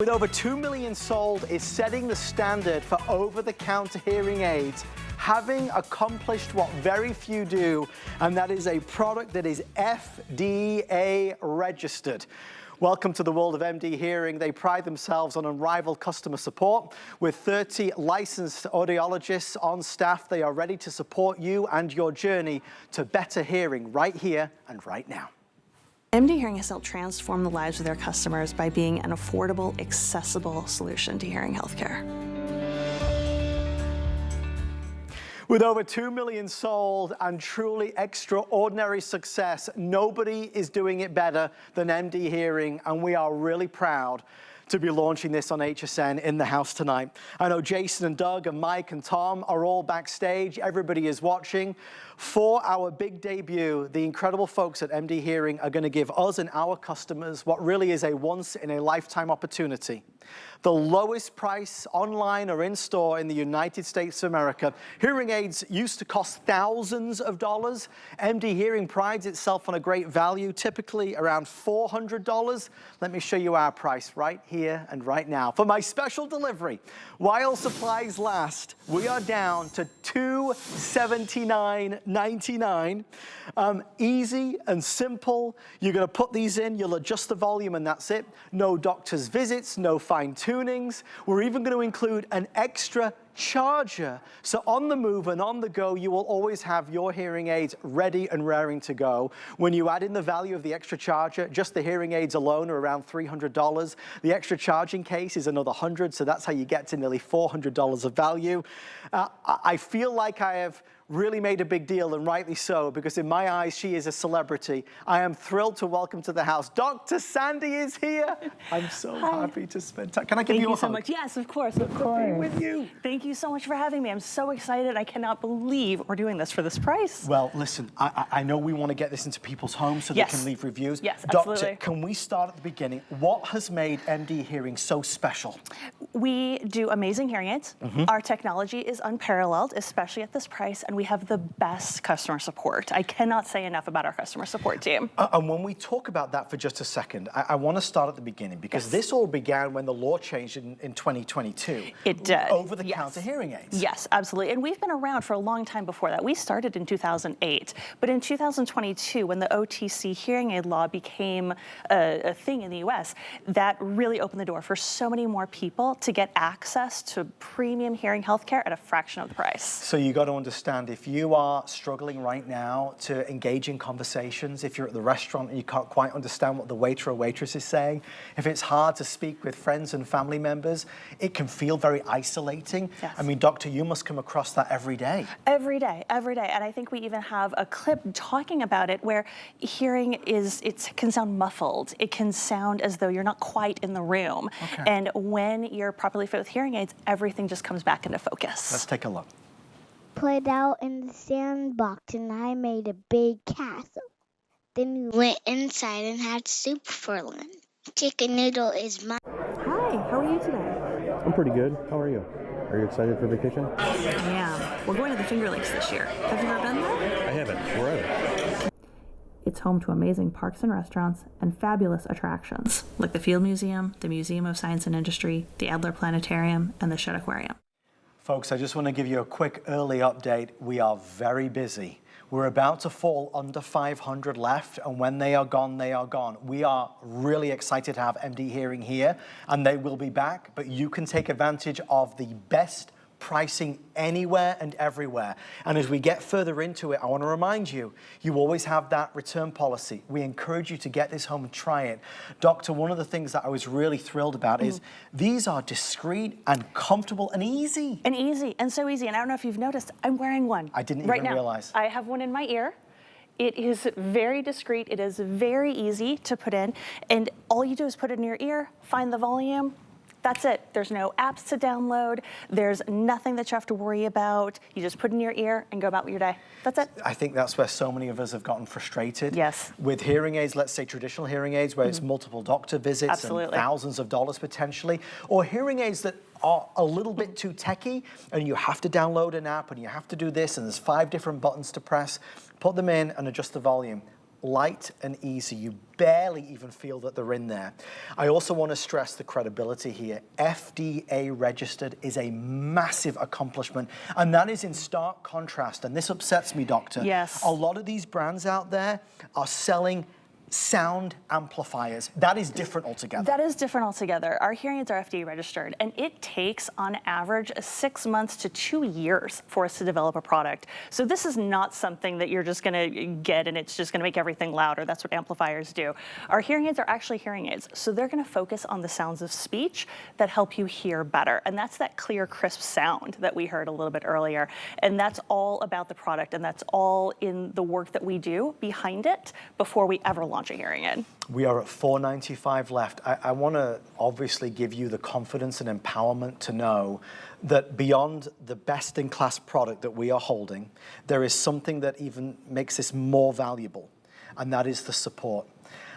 With over 2 million sold, is setting the standard for over-the-counter hearing aids, having accomplished what very few do, and that is a product that is FDA registered. Welcome to the world of MDHearing. They pride themselves on unrivaled customer support. With 30 licensed audiologists on staff, they are ready to support you and your journey to better hearing right here and right now. MDHearing has helped transform the lives of their customers by being an affordable, accessible solution to hearing healthcare. With over 2 million sold and truly extraordinary success, nobody is doing it better than MDHearing, and we are really proud to be launching this on HSN in the house tonight. I know Jason and Doug and Mike and Tom are all backstage. Everybody is watching. For our big debut, the incredible folks at MDHearing are going to give us and our customers what really is a once-in-a-lifetime opportunity. The lowest price online or in-store in the United States of America. Hearing aids used to cost thousands of dollars. MDHearing prides itself on a great value, typically around $400. Let me show you our price right here and right now. For my special delivery, while supplies last, we are down to $279.99. Easy and simple. You're going to put these in, you'll adjust the volume, and that's it. No doctor's visits, no fine-tunings. We're even going to include an extra charger. So on the move and on the go, you will always have your hearing aids ready and raring to go. When you add in the value of the extra charger, just the hearing aids alone are around $300. The extra charging case is another $100, so that's how you get to nearly $400 of value. I feel like I have really made a big deal, and rightly so, because in my eyes, she is a celebrity. I am thrilled to welcome to the house. Dr. Sandy is here. I'm so happy to spend time. Can I give you a hug? Thank you so much. Yes, of course, of course. To be with you. Thank you so much for having me. I'm so excited. I cannot believe we're doing this for this price. Well, listen, I know we want to get this into people's homes so they can leave reviews. Yes, Doctor, absolutely. can we start at the beginning? What has made MDHearing so special? We do amazing hearing aids. Our technology is unparalleled, especially at this price, and we have the best customer support. I cannot say enough about our customer support team. And when we talk about that for just a second, I want to start at the beginning, because this all began when the law changed in 2022. It did. Over-the-counter hearing aids. Yes, absolutely. And we've been around for a long time before that. We started in 2008. But in 2022, when the OTC hearing aid law became a thing in the US, that really opened the door for so many more people to get access to premium hearing healthcare at a fraction of the price. So you got to understand, if you are struggling right now to engage in conversations, if you're at the restaurant and you can't quite understand what the waiter or waitress is saying, if it's hard to speak with friends and family members, it can feel very isolating. Yes. I mean, doctor, you must come across that every day. Every day, every day. And I think we even have a clip talking about it where hearing it can sound muffled. It can sound as though you're not quite in the room. Okay. And when you're properly fit with hearing aids, everything just comes back into focus. Let's take a look. Put out in the sandbox and I made a big castle. Then we went inside and had soup for lunch. Chicken noodle is mine. Hi, how are you today? I'm pretty good. How are you? Are you excited for vacation? I am. We're going to the Finger Lakes this year. Have you ever been there? I haven't. Where are you? It's home to amazing parks and restaurants and fabulous attractions, like the Field Museum, the Museum of Science and Industry, the Adler Planetarium, and the Shedd Aquarium. Folks, I just want to give you a quick early update. We are very busy. We're about to fall under 500 left, and when they are gone, they are gone. We are really excited to have MDHearing here, and they will be back, but you can take advantage of the best pricing anywhere and everywhere. And as we get further into it, I want to remind you, you always have that return policy. We encourage you to get this home and try it. Doctor, one of the things that I was really thrilled about is these are discreet and comfortable and easy. And easy, and so easy. And I don't know if you've noticed, I'm wearing one. I didn't right even now. realize. I have one in my ear. It is very discreet. It is very easy to put in. And all you do is put it in your ear, find the volume. That's it. There's no apps to download. There's nothing that you have to worry about. You just put in your ear and go about your day. That's it. I think that's where so many of us have gotten frustrated. Yes. With hearing aids, let's say traditional hearing aids, where it's multiple doctor visits Absolutely. and thousands of dollars potentially, or hearing aids that are a little bit too techy, and you have to download an app and you have to do this, and there's 5 different buttons to press. Put them in and adjust the volume. light and easy. You barely even feel that they're in there. I also want to stress the credibility here. FDA registered is a massive accomplishment, and that is in stark contrast, and this upsets me, Doctor. Yes. A lot of these brands out there are selling sound amplifiers. That is different altogether. That is different altogether. Our hearing aids are FDA registered, and it takes on average 6 months to 2 years for us to develop a product. So this is not something that you're just gonna get and it's just gonna make everything louder. That's what amplifiers do. Our hearing aids are actually hearing aids, so they're gonna focus on the sounds of speech that help you hear better. And that's that clear, crisp sound that we heard a little bit earlier. And that's all about the product, and that's all in the work that we do behind it before we ever launch a hearing aid. We are at $495 left. I want to obviously give you the confidence and empowerment to know that beyond the best-in-class product that we are holding, there is something that even makes this more valuable, and that is the support.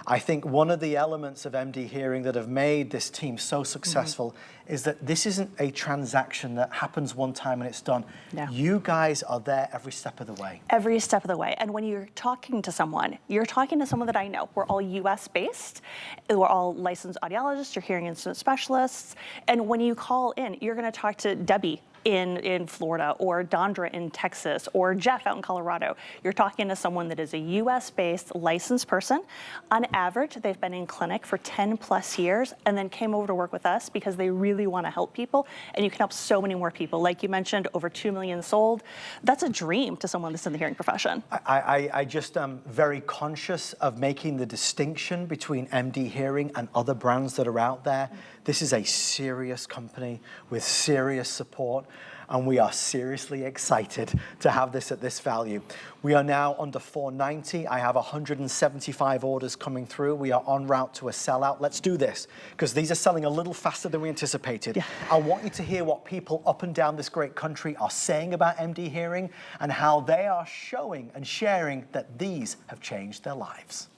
I think one of the elements of MD Hearing that have made this team so successful is that this isn't a transaction that happens one time and it's done. No. You guys are there every step of the way. Every step of the way. And when you're talking to someone, you're talking to someone that I know. We're all US based. We're all licensed audiologists or hearing instrument specialists. And when you call in, you're going to talk to Debbie in Florida, or Dondra in Texas, or Jeff out in Colorado. You're talking to someone that is a US-based licensed person. On average, they've been in clinic for 10 plus years and then came over to work with us because they really want to help people, and you can help so many more people. Like you mentioned, over 2 million sold. That's a dream to someone that's in the hearing profession. I just am very conscious of making the distinction between MD Hearing and other brands that are out there. This is a serious company with serious support, and we are seriously excited to have this at this value. We are now under $490. I have 175 orders coming through. We are en route to a sellout. Let's do this, because these are selling a little faster than we anticipated. Yeah. I want you to hear what people up and down this great country are saying about MD Hearing and how they are showing and sharing that these have changed their lives.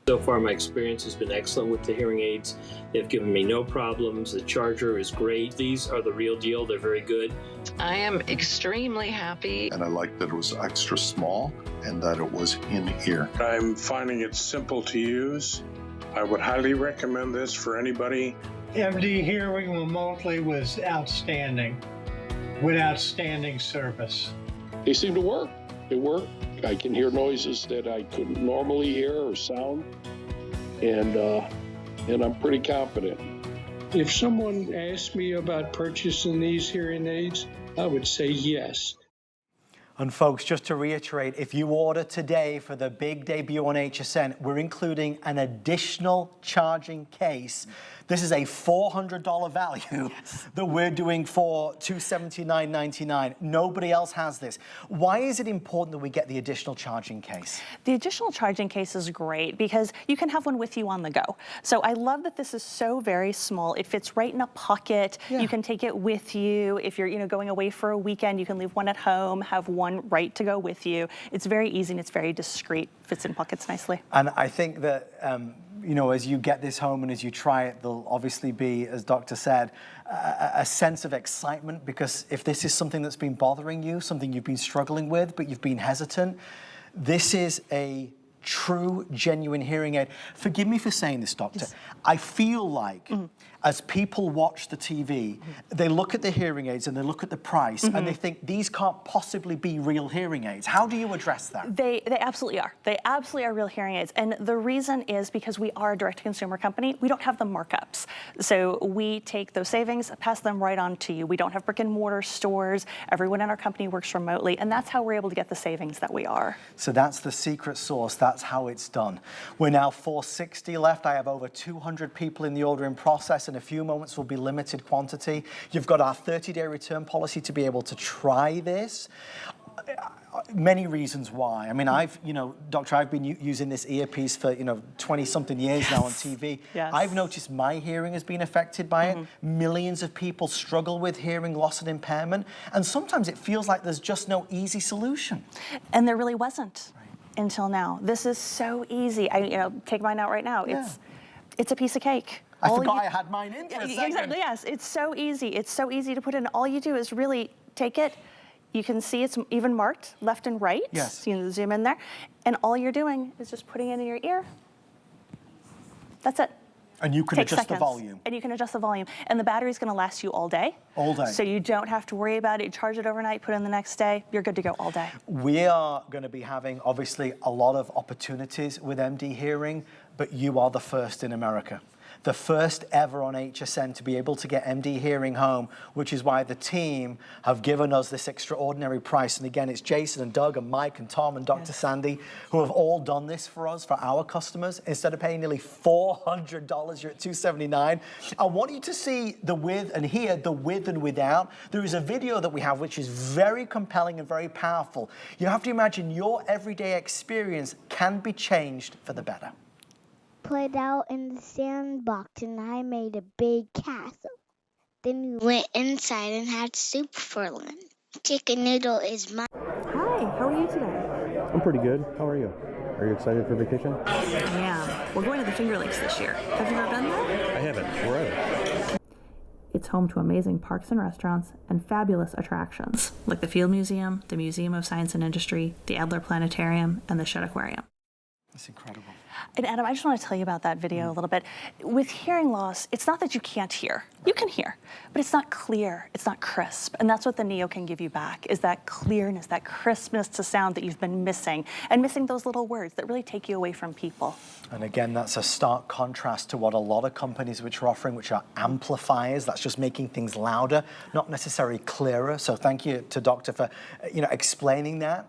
So far, my experience has been excellent with the hearing aids. They've given me no problems. The charger is great. These are the real deal. They're very good. I am extremely happy. And I liked that it was extra small and that it was in ear. I'm finding it simple to use. I would highly recommend this for anybody. MD Hearing remotely was outstanding, with outstanding service. They seem to work. They work. I can hear noises that I couldn't normally hear or sound, and I'm pretty confident. If someone asked me about purchasing these hearing aids, I would say yes. And folks, just to reiterate, if you order today for the big debut on HSN, we're including an additional charging case. This is a $400 value that we're doing for $279.99. Nobody else has this. Why is it important that we get the additional charging case? The additional charging case is great because you can have one with you on the go. So I love that this is so very small. It fits right in a pocket. Yeah. You can take it with you. If you're going away for a weekend, you can leave one at home, have one right to go with you. It's very easy and it's very discreet. Fits in pockets nicely. And I think that as you get this home and as you try it, there'll obviously be, as Doctor said, a sense of excitement, because if this is something that's been bothering you, something you've been struggling with, but you've been hesitant, this is a true, genuine hearing aid. Forgive me for saying this, Doctor. Yes. I feel like as people watch the TV, they look at the hearing aids and they look at the price and they think these can't possibly be real hearing aids. How do you address that? They absolutely are. They absolutely are real hearing aids. And the reason is because we are a direct-to-consumer company. We don't have the markups. So we take those savings, pass them right on to you. We don't have brick-and-mortar stores. Everyone in our company works remotely, and that's how we're able to get the savings that we are. So that's the secret sauce. That's how it's done. We're now 460 left. I have over 200 people in the ordering process. In a few moments will be limited quantity. You've got our 30-day return policy to be able to try this. Many reasons why. I mean, Doctor, I've been using this earpiece for 20-something years now on TV. Yes. I've noticed my hearing has been affected by it. Millions of people struggle with hearing loss and impairment, and sometimes it feels like there's just no easy solution. And there really wasn't until now. This is so easy. I take mine out right now. Yeah. It's a piece of cake. I forgot I had mine in for a second. Exactly, yes. It's so easy. It's so easy to put in. All you do is really take it, You can see it's even marked left and right. Yes. So you can zoom in there. And all you're doing is just putting it in your ear. That's it. And you can Takes adjust the seconds. volume. And you can adjust the volume. And the battery's going to last you all day. All day. So you don't have to worry about it. You charge it overnight, put it in the next day. You're good to go all day. We are going to be having, obviously, a lot of opportunities with MD Hearing, but you are the first in America. The first ever on HSN to be able to get MD Hearing home, which is why the team have given us this extraordinary price. And again, it's Jason and Doug and Mike and Tom and Dr. Sandy who have all done this for us, for our customers. Instead of paying nearly $400, you're at $279. I want you to see the with and hear the with and without. There is a video that we have which is very compelling and very powerful. You have to imagine your everyday experience can be changed for the better. Played out in the sandbox and I made a big castle. Then we went inside and had soup for lunch. Chicken noodle is mine. Hi, how are you today? I'm pretty good. How are you? Are you excited for vacation? I am. We're going to the Finger Lakes this year. Have you ever done that? I haven't. Where at it? It's home to amazing parks and restaurants and fabulous attractions, like the Field Museum, the Museum of Science and Industry, the Adler Planetarium, and the Shedd Aquarium. That's incredible. And Adam, I just want to tell you about that video a little bit. With hearing loss, it's not that you can't hear. You can hear, but it's not clear, it's not crisp. And that's what the Neo can give you back, is that clearness, that crispness to sound that you've been missing, and missing those little words that really take you away from people. And again, that's a stark contrast to what a lot of companies which are offering, which are amplifiers. That's just making things louder, not necessarily clearer. So thank you to Doctor for explaining that.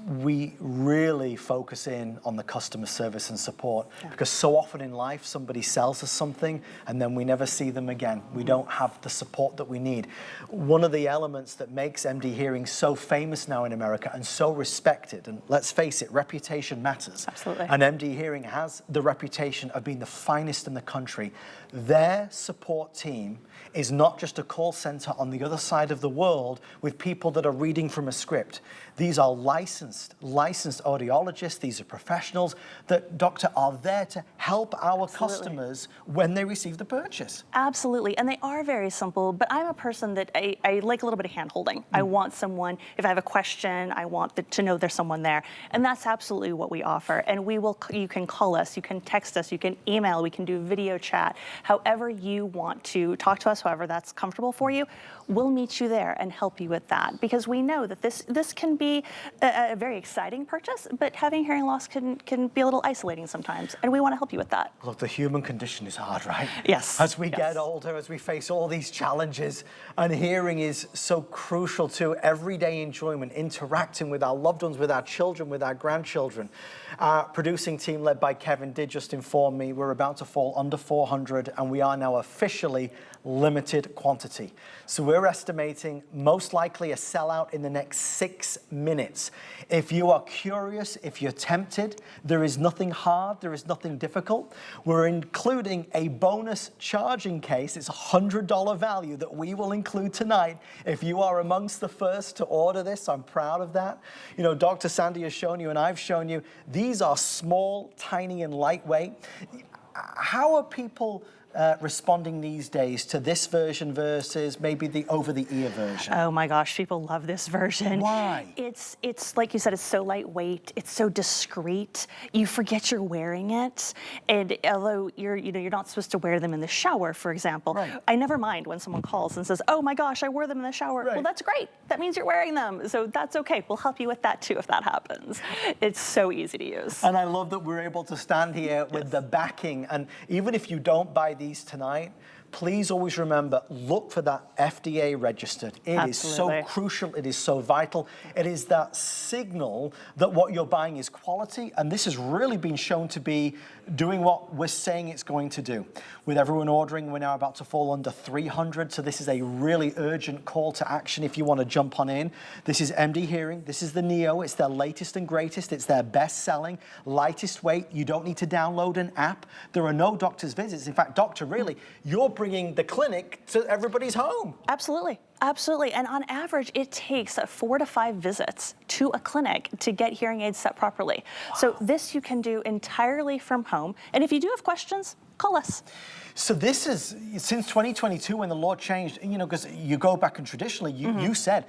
We really focus in on the customer service and support because so often in life somebody sells us something and then we never see them again. We don't have the support that we need. One of the elements that makes MD Hearing so famous now in America and so respected, and let's face it, reputation matters. Absolutely. And MD Hearing has the reputation of being the finest in the country. Their support team is not just a call center on the other side of the world with people that are reading from a script. These are licensed audiologists. These are professionals that, doctor, are there to help our customers when they receive the purchase. Absolutely, and they are very simple, but I'm a person that I like a little bit of hand-holding. I want someone, if I have a question, I want to know there's someone there, and that's absolutely what we offer. And you can call us, you can text us, you can email, we can do video chat, however you want to talk to us, however that's comfortable for you. We'll meet you there and help you with that, because we know that this can be a very exciting purchase, but having hearing loss can be a little isolating sometimes, and we want to help you with that. Look, the human condition is hard, right? Yes. As we get older, as we face all these challenges, and hearing is so crucial to everyday enjoyment, interacting with our loved ones, with our children, with our grandchildren. Our producing team, led by Kevin, did just inform me we're about to fall under 400, and we are now officially limited quantity. So we're estimating most likely a sellout in the next 6 minutes. If you are curious, if you're tempted, there is nothing hard, there is nothing difficult. We're including a bonus charging case. It's a $100 value that we will include tonight. If you are amongst the first to order this, I'm proud of that. You know, Dr. Sandy has shown you and I've shown you, these are small, tiny, and lightweight. How are people responding these days to this version versus maybe the over-the-ear version? Oh my gosh, people love this version. Why? It's like you said, it's so lightweight, it's so discreet. You forget you're wearing it, and although you're not supposed to wear them in the shower, for example. Right. I never mind when someone calls and says, "Oh my gosh, I wore them in the shower." Right. Well, that's great. That means you're wearing them, so that's okay. We'll help you with that too if that happens. It's so easy to use. And I love that we're able to stand here with the backing. And even if you don't buy these tonight, please always remember, look for that FDA registered. It is so crucial, it is so vital. It is that signal that what you're buying is quality, and this has really been shown to be doing what we're saying it's going to do. With everyone ordering, we're now about to fall under 300, so this is a really urgent call to action if you want to jump on in. This is MD Hearing, this is the Neo, it's their latest and greatest, it's their best-selling, lightest weight. You don't need to download an app. There are no doctor's visits. In fact, doctor, really, you're bringing the clinic to everybody's home. Absolutely. Absolutely, and on average, it takes 4 to 5 visits to a clinic to get hearing aids set properly. Wow. So this you can do entirely from home, and if you do have questions, call us. So this is, since 2022 when the law changed, because you go back and traditionally, you said,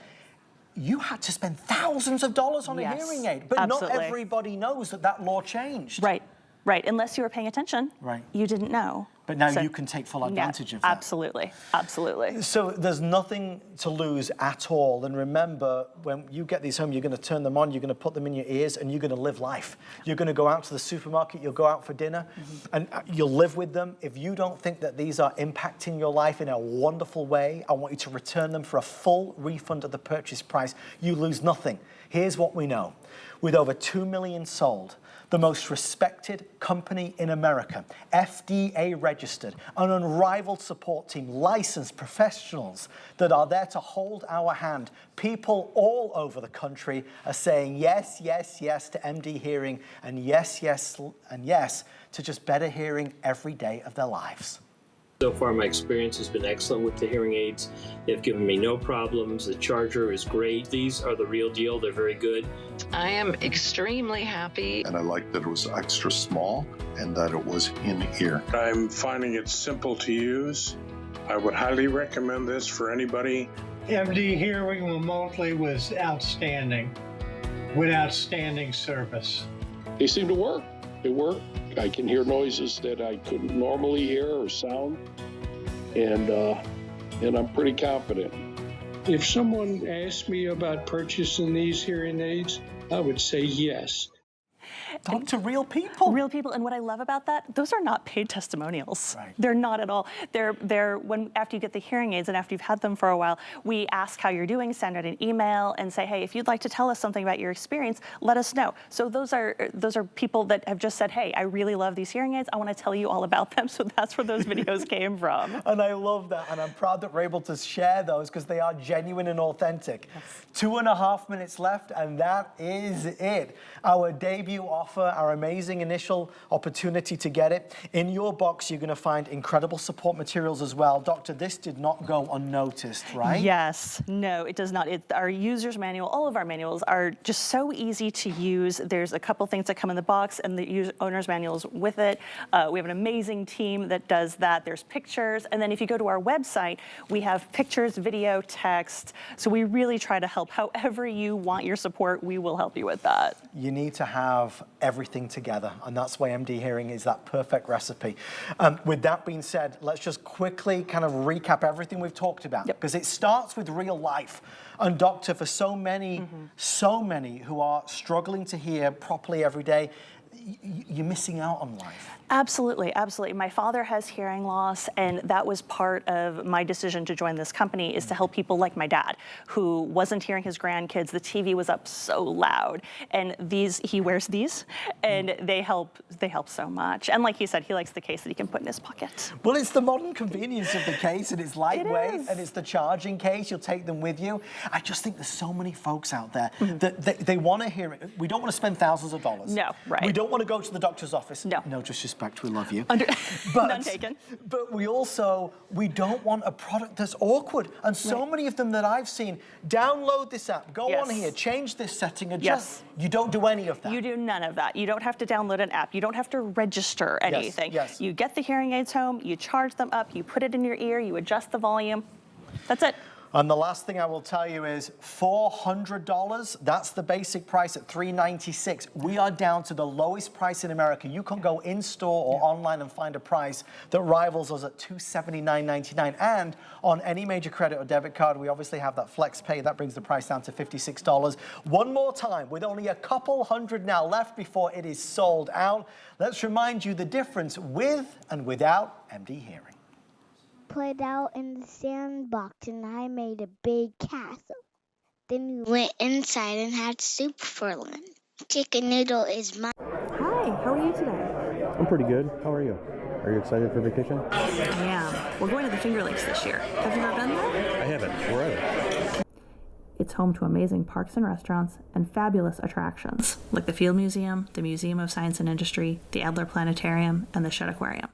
you had to spend thousands of dollars on a hearing aid. But absolutely. not everybody knows that that law changed. Right, right. Unless you were paying attention, you didn't know. But now you can take full advantage of that. Absolutely, absolutely. So there's nothing to lose at all. And remember, when you get these home, you're going to turn them on, you're going to put them in your ears, and you're going to live life. You're going to go out to the supermarket, you'll go out for dinner, and you'll live with them. If you don't think that these are impacting your life in a wonderful way, I want you to return them for a full refund of the purchase price. You lose nothing. Here's what we know. With over 2 million sold, the most respected company in America, FDA registered, an unrivaled support team, licensed professionals that are there to hold our hand. People all over the country are saying yes, yes, yes to MD Hearing, and yes, yes, and yes to just better hearing every day of their lives. So far, my experience has been excellent with the hearing aids. They've given me no problems. The charger is great. These are the real deal. They're very good. I am extremely happy. And I liked that it was extra small and that it was in ear. I'm finding it simple to use. I would highly recommend this for anybody. MD Hearing remotely was outstanding, with outstanding service. They seem to work. They work. I can hear noises that I couldn't normally hear or sound, and I'm pretty confident. If someone asked me about purchasing these hearing aids, I would say yes. Talk to real people. Real people, and what I love about that, those are not paid testimonials. Right. They're not at all. They're when after you get the hearing aids and after you've had them for a while, we ask how you're doing, send out an email, and say, hey, if you'd like to tell us something about your experience, let us know. So those are people that have just said, hey, I really love these hearing aids. I want to tell you all about them. So that's where those videos came from. And I love that, and I'm proud that we're able to share those because they are genuine and authentic. Yes. 2.5 minutes left, and that is it. Our debut offer, our amazing initial opportunity to get it. In your box, you're going to find incredible support materials as well. Doctor, this did not go unnoticed, right? Yes, no, it does not. Our user's manual, all of our manuals are just so easy to use. There's a couple things that come in the box and the owner's manual's with it. We have an amazing team that does that. There's pictures. And then if you go to our website, we have pictures, video, text. So we really try to help however you want your support. We will help you with that. You need to have everything together, and that's why MD Hearing is that perfect recipe. With that being said, let's just quickly kind of recap everything we've talked about, because it starts with real life. And doctor, for so many who are struggling to hear properly every day, you're missing out on life. Absolutely, absolutely. My father has hearing loss, and that was part of my decision to join this company, is to help people like my dad, who wasn't hearing his grandkids. The TV was up so loud, and he wears these, and they help so much. And like he said, he likes the case that he can put in his pocket. Well, it's the modern convenience of the case, and it's lightweight, and it's the charging case. You'll take them with you. I just think there's so many folks out there that they want to hear it. We don't want to spend thousands of dollars. No, right. We don't want to go to the doctor's office. No. No disrespect, we love you. None taken. But we don't want a product that's awkward. And so many of them that I've seen, download this app, go on here, change this setting, adjust. You don't do any of that. You do none of that. You don't have to download an app. You don't have to register anything. You get the hearing aids home, you charge them up, you put it in your ear, you adjust the volume. That's it. And the last thing I will tell you is $400, that's the basic price at $396. We are down to the lowest price in America. You can go in-store or online and find a price that rivals us at $279.99. And on any major credit or debit card, we obviously have that flex pay. That brings the price down to $56. One more time, with only a couple hundred now left before it is sold out. Let's remind you the difference with and without MD Hearing. Put out in the sandbox, and I made a big castle. Then we went inside and had soup for lunch. Chicken noodle is mine. Hi, how are you today? I'm pretty good. How are you? Are you excited for vacation? I am. We're going to the Finger Lakes this year. Have you ever been there? I haven't. Where are they? It's home to amazing parks and restaurants and fabulous attractions, like the Field Museum, the Museum of Science and Industry, the Adler Planetarium, and the Shedd Aquarium.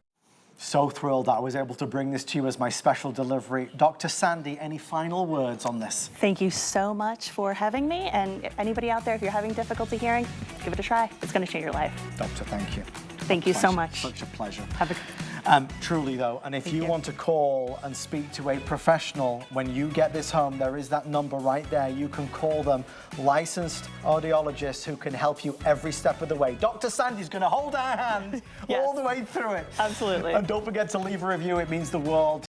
So thrilled that I was able to bring this to you as my special delivery. Dr. Sandy, any final words on this? Thank you so much for having me. And anybody out there, if you're having difficulty hearing, give it a try. It's going to change your life. Doctor, thank you. Thank you so much. Such a pleasure. Have a Truly though, and if you want to call and speak to a professional when you get this home, there is that number right there. You can call them, licensed audiologists who can help you every step of the way. Dr. Sandy's going to hold our hand all the way through it. Absolutely. And don't forget to leave a review, it means the world